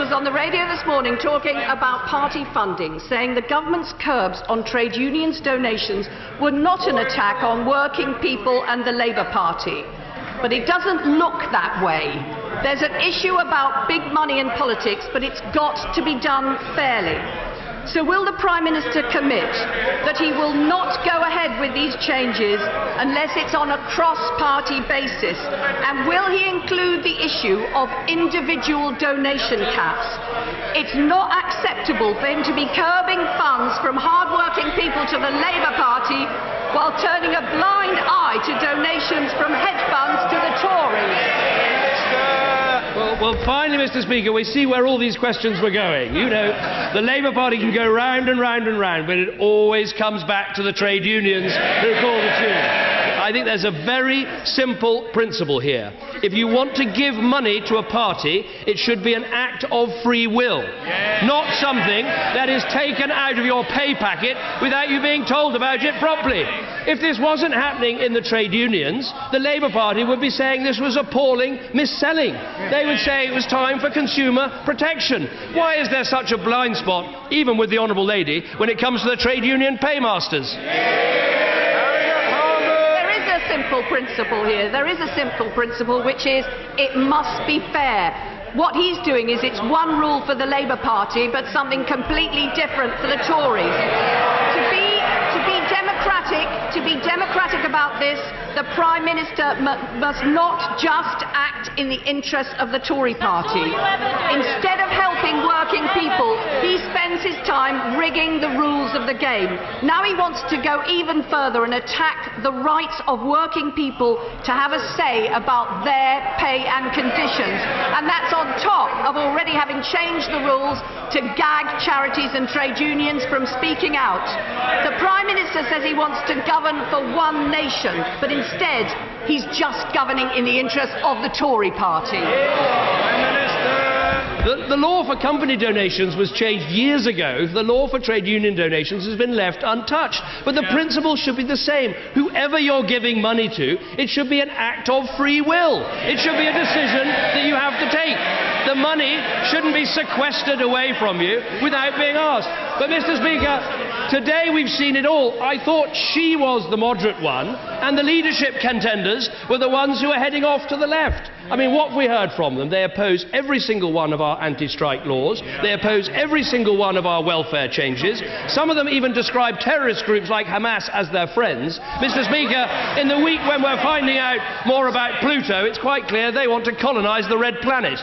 was on the radio this morning talking about party funding, saying the government's curbs on trade unions' donations were not an attack on working people and the Labour Party. But it doesn't look that way. There's an issue about big money in politics, but it's got to be done fairly. So will the Prime Minister commit that he will not go ahead with these changes unless it's on a cross-party basis? And will he include the issue of individual donation caps? It's not acceptable for him to be curbing funds from hard-working people to the Labour Party while turning a blind eye to donations from hedge funds to the Tories. Well, finally, Mr. Speaker, we see where all these questions were going. You know, the Labour Party can go round and round and round, but it always comes back to the trade unions who call the tune. I think there's a very simple principle here. If you want to give money to a party, it should be an act of free will, not something that is taken out of your pay packet without you being told about it properly. If this wasn't happening in the trade unions, the Labour Party would be saying this was appalling mis-selling. They would say it was time for consumer protection. Why is there such a blind spot, even with the Honourable Lady, when it comes to the trade union paymasters? Simple principle here. There is a simple principle, which is it must be fair. What he's doing is it's one rule for the Labour Party, but something completely different for the Tories. To be democratic about this, the Prime Minister must not just act in the interest of the Tory party. Instead of helping working people, he spends his time rigging the rules of the game. Now he wants to go even further and attack the rights of working people to have a say about their pay and conditions. And that's on top of already having changed the rules to gag charities and trade unions from speaking out. The Prime Minister says he wants to govern for one nation, but instead he's just governing in the interest of the Tory party. The law for company donations was changed years ago. The law for trade union donations has been left untouched. But the principle should be the same. Whoever you're giving money to, it should be an act of free will. It should be a decision that you have to take. The money shouldn't be sequestered away from you without being asked. But, Mr. Speaker, today we've seen it all. I thought she was the moderate one, and the leadership contenders were the ones who are heading off to the left. I mean, what have we heard from them? They oppose every single one of our anti-strike laws. They oppose every single one of our welfare changes. Some of them even describe terrorist groups like Hamas as their friends. Mr. Speaker, in the week when we're finding out more about Pluto, it's quite clear they want to colonise the Red Planet.